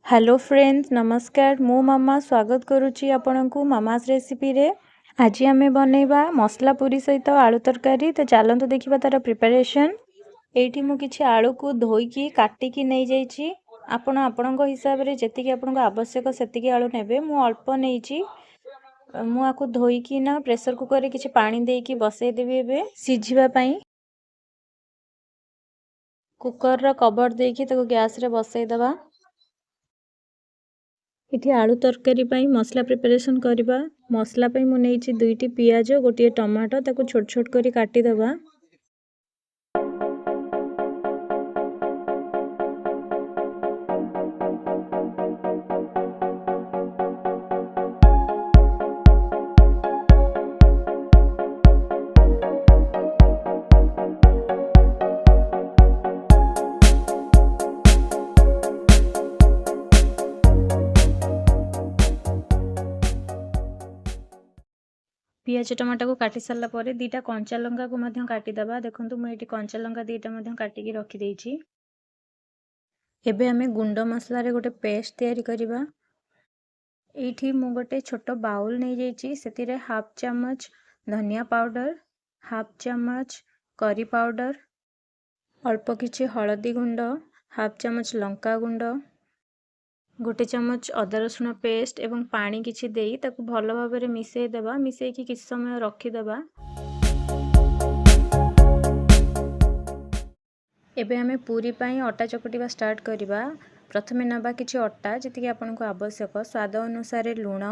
Hello friends नमस्कार मु मामा स्वागत करुच्ची आपनकु मामास रेसिपी रे। आज आम बनैबा मसला पूरी सहित आलू तरकारी। तो चलतु देखिबा तार प्रिपरेशन। एठी मु किछि आलू को धोईकी काटिकी नै जाईची। आपण आपणक हिसाब रे जेतिकी आपणक आवश्यक सेतिकी आलू नेबे। मु अल्प नैची। मु आकु धोईकी ना प्रेशर कुकर रे किछि पानी देईकी बसै देबी एबे सिझिबा पई। कुकर रो कवर देईकी ताको गैस रे बसै दबा। इठी आलू तरकारी पाई मसला प्रिपरेशन करबा। मसला पाई मु नेइची 2टी पियाज गोटे टमाटो ताको छोट छोट करी काटी दबा। पियाज टमाटो को काटी सारा पर 2टा कंचा लंका को मध्य काटी दबा। देखंतु मु एठी कंचा लंका 2टा मध्य काटिकी रखी देइची। एबे हमें गुंड मसला रे गोटे पेस्ट तैयारी करिबा। एठी मु गोटे छोटो बाउल नै जाइची। सेतिरे हाफ चम्मच धनिया पाउडर, हाफ चम्मच करी पाउडर, अल्प किछि हळदी गुंड, हाफ चम्मच लंका गुंड, गोटे चम्मच अदा रसुण पेस्ट एवं पानी किछि देई ताकू भलो भाबरे मिसै देबा। मिसै कि किछि समय रखी देबा। एबे हमें पूरी पाई अटा चकटिबा स्टार्ट करिबा। प्रथमे नबा किछि अटा जति कि आपनको आवश्यक, स्वाद अनुसार लूण,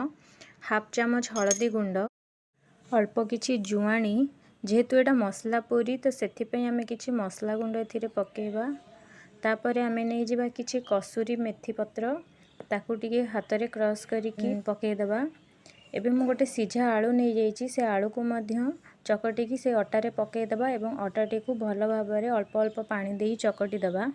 हाफ चम्मच हळदी गुंड, अल्प किछि जुआणी। जेहेतु एटा मसला पूरी तो सेथि पई हमें किछि मसला गुंड एथिरे पकेइबा। तापरे हमें नै जिबा किछि कसूरी मेथी पत्र ताकू टिके हाथ रे क्रश करिकी पकेइ दबा। एबे मु गोटे सिझा आलू नै जाइची। से आलू को मध्य चकटिकी से अटा रे पकेइ दबा एवं अटाटी को भलो भाबरे अल्प अल्प पानी देई चकटी दबा।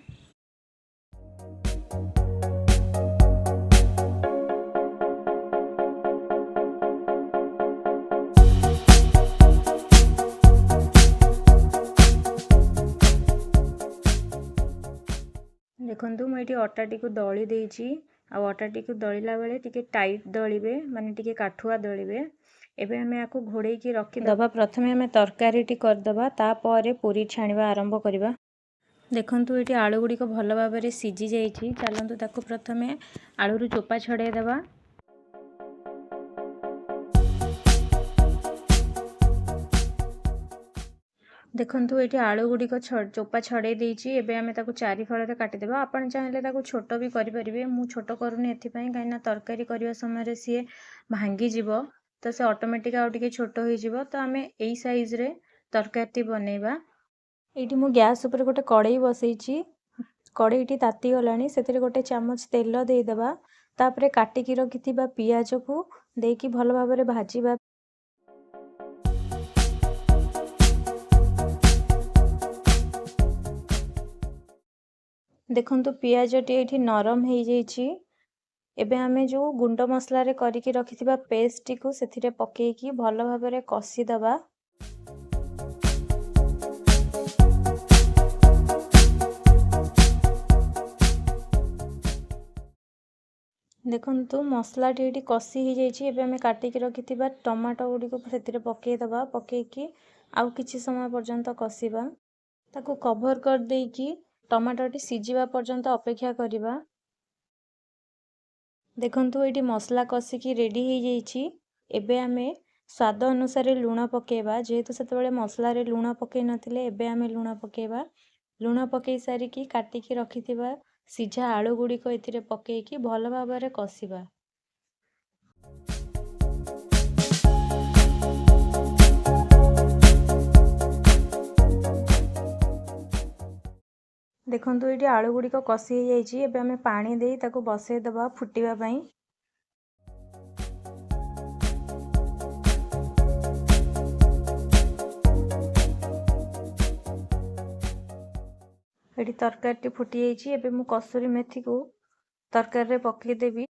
देखंतु मु एठी अटाटी को दळी देइची। आ अटाटी को दळिला बेले टिके टाइट दळिबे, माने टिके काठुआ दळिबे। एबे हमें आकु घोड़े की रखी दबा। प्रथमे हमें तरकारी टी कर दबा, तापरे पूरी छाणीबा आरंभ करिबा। देखंतु एठी आलू गुडी को भलो भाबरे सिझी जाइची। चलंतु ताकु प्रथमे आलू रु चोपा छडे दबा। देखंतु एठी आलू गुडी को चोपा छडे देइची। एबे हमें ताकु चारि फाळ रे काटि देबा। आपण चाहिले ताकु छोटो भी करि परिबे। मु छोटो करूनी एथि पई काइना तरकारी करिवा समय रे सिए भांगी जिवो, तो से ऑटोमेटिक आउ टिके छोटो होई जिवो। तो हमें एई साइज रे तरकारी बनेबा। एठी मु गैस ऊपर गोटे कड़ाई बसैची। कड़ाईटी ताती गलानी। सेतिरे गोटे चम्मच तेल देई दबा। तापरे काटिकी रखिथिबा पियाज को देकी भलो भाबरे भाजीबा। देखंतु पियाज टी एठी नरम हो जाइची। एबे हमें जो गुंड मसला रे करिकी रखिथिबा पेस्ट टी को सेथिरे पकेइकी भलो भाबरे कसी दबा। देखंतु मसला टी एठी कसी हो जाइची। एबे हमें काटिकी रखिथिबा टमाटो गुडी को सेथिरे पकेइ दबा। पकेइकी आउ किछि समय पर्यंत कसीबा। ताको कवर कर देइकी टमाटो टी सिझिबा पर्यंत अपेक्षा करिबा। देखंतु एठी मसला कसिकी रेडी हो जाइची। एबे हमें स्वाद अनुसार लूण पकेइबा। जेहेतु सेते बेले मसला रे लूण पकेइ नथिले, एबे हमें लूण पकेइबा। लूण पकेइ सारिकी काटिकी रखिथिबा सिझा आलू गुडी को एथिरे पकेइकी भलो भाबरे कसिबा। देखंतु एठी आलू गुडी को कसी हो जाइची। एबे हमें पानी देई ताको बसै दबा फुटिबा पई। एठी तरकारी टी फुटी जाइची। एबे मु कसूरी मेथी को तरकारी रे पकेइ देबी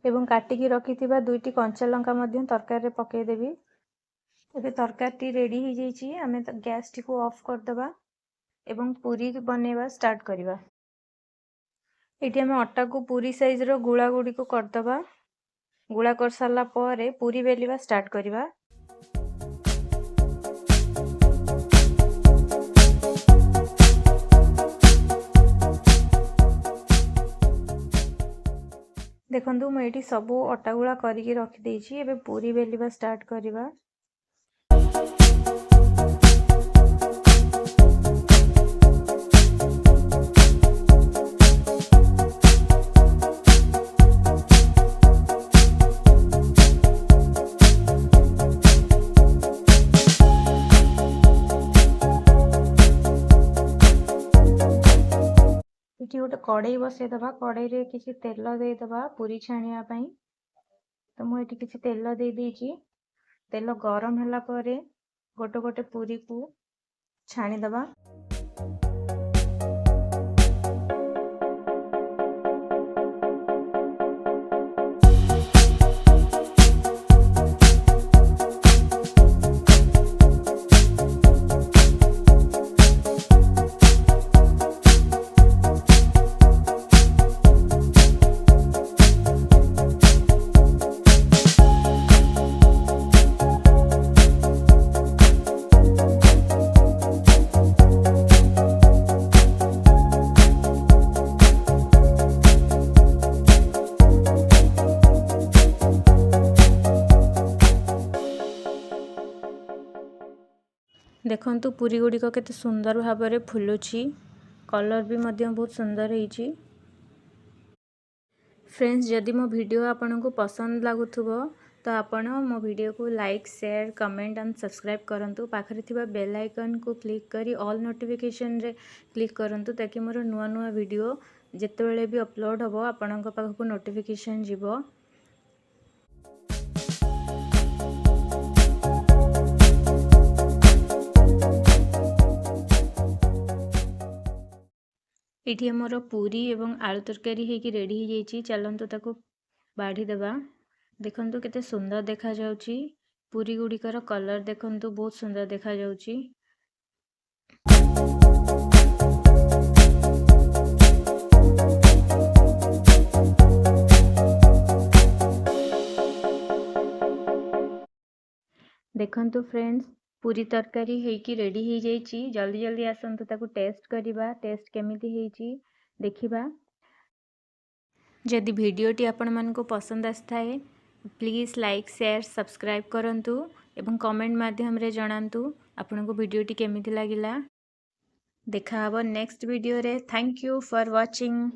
एवं काटिकी रखिथिबा 2टी कंचा लंका मध्य तरकारी रे पकेइ देबी। एबे तरकारी टी रेडी हो जाइची। हमें गैस टी को ऑफ कर दबा एवं पूरी बनेबा स्टार्ट करिबा। ये आम अटा को पूरी साइज रो गुड़ा गुड़ी को करदबा। गुड़ा कर सारा पर पूरी बेलिवा स्टार्ट करवा। देखंतु मैं ये सबू अटा गुड़ा करके रखी एबे पूरी बेलिवा स्टार्ट करवा। ये गोटे कड़ई बसईदबा। कड़ई रे किसी तेल देदबा पूरी छाणिया पई। तो मुझे किसी तेल दे देइछि। तेल गरम होला परे गोटे गोटे पूरी को छाणीदबा। देखंतु पूरी गुड़िक केते सुंदर भाव में फुलुची। कलर भी मध्य बहुत सुंदर होईची। फ्रेंड्स जदि मो वीडियो आपन को पसंद लागुथुबो तो आपण मो वीडियो को like share comment and subscribe करंतु। पाखरे थिबा बेल आइकन को क्लिक करी ऑल नोटिफिकेशन रे क्लिक करंतु ताकि मोर नुआ नुआ वीडियो जेतेबेले भी अपलोड होबो आपनक पाखको नोटिफिकेशन जिवो। ये मोर पूरी एवं आलू तरकारी होगी रेडी हो जाइए। चलतु ताको बाढ़ी देवा। देखंतु केते सुंदर देखा जाउची। पूरी गुड़िकर कलर देखंतु बहुत सुंदर देखा जाउची। देखंतु फ्रेंड्स पूरी तरकारी होगी रेडी हो जाइए। जल्दी जल्दी आसंतु ताको टेस्ट करिबा। टेस्ट केमिति होईची देखिबा। जदि वीडियोटी आपण मानको पसंद आस्थाए प्लीज लाइक शेयर सब्सक्राइब करंतु एवं कमेंट माध्यम रे जणांतु आपनको वीडियोटी केमिति लागिला। देखा हबो नेक्स्ट वीडियो रे। Thank you for watching.